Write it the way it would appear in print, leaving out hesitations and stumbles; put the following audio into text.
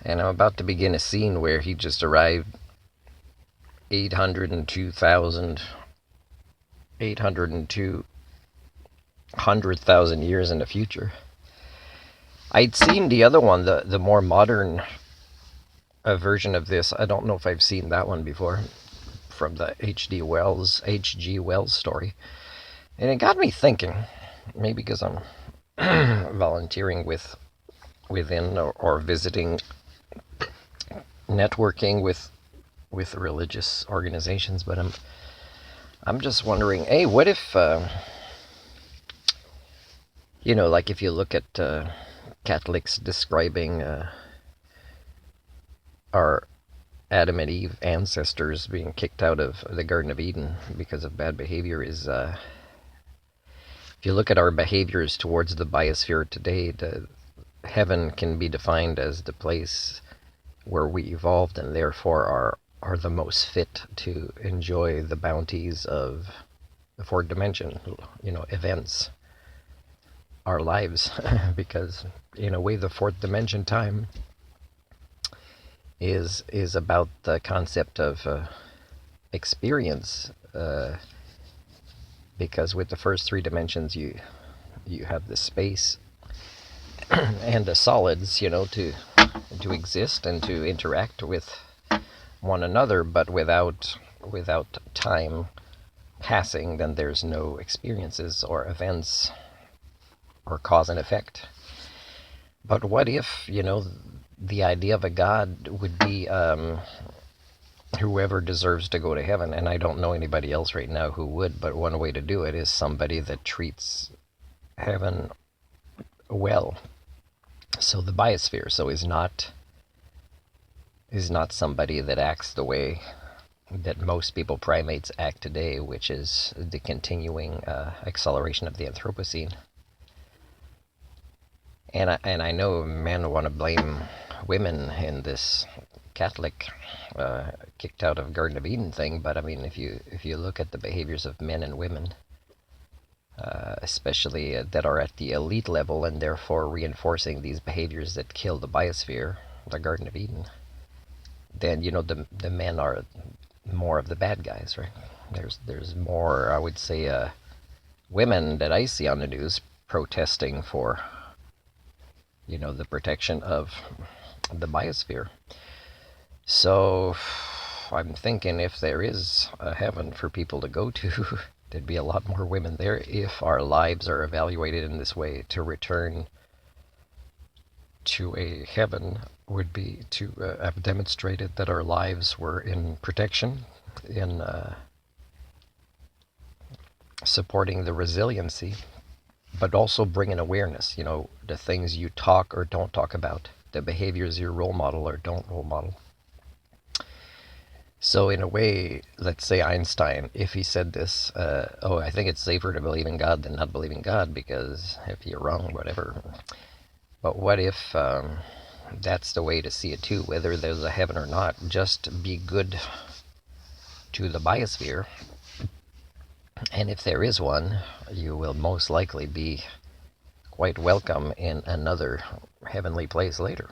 And I'm about to begin a scene where he just arrived 802,000, 802,000 years in the future. I'd seen the other one, the more modern version of this. I don't know if I've seen that one before, from the H.G. Wells story. And it got me thinking, maybe because I'm volunteering within or visiting, networking with religious organizations, but I'm just wondering, hey, what if like if you look at Catholics describing our Adam and Eve ancestors being kicked out of the Garden of Eden because of bad behavior, is if you look at our behaviors towards the biosphere today, heaven can be defined as the place where we evolved and therefore are the most fit to enjoy the bounties of the fourth dimension, events, our lives, because in a way the fourth dimension time is about the concept of experience, because with the first three dimensions you have the space and the solids, to exist and to interact with one another, but without time passing, then there's no experiences or events or cause and effect. But what if, the idea of a God would be whoever deserves to go to heaven? And I don't know anybody else right now who would, but one way to do it is somebody that treats heaven well. So the biosphere, is not somebody that acts the way that most people, primates, act today, which is the continuing acceleration of the Anthropocene. And I know men want to blame women in this Catholic kicked out of Garden of Eden thing, but I mean, if you look at the behaviors of men and women, especially that are at the elite level and therefore reinforcing these behaviors that kill the biosphere, the Garden of Eden, then the men are more of the bad guys, right? There's more, I would say, women that I see on the news protesting for the protection of the biosphere. So I'm thinking, if there is a heaven for people to go to, there'd be a lot more women there if our lives are evaluated in this way. To return to a heaven would be to have demonstrated that our lives were in protection, in supporting the resiliency, but also bringing awareness, the things you talk or don't talk about, the behaviors you role model or don't role model. So in a way, let's say Einstein, if he said this, I think it's safer to believe in God than not believe in God, because if you're wrong, whatever. But what if that's the way to see it too, whether there's a heaven or not? Just be good to the biosphere, and if there is one, you will most likely be quite welcome in another heavenly place later.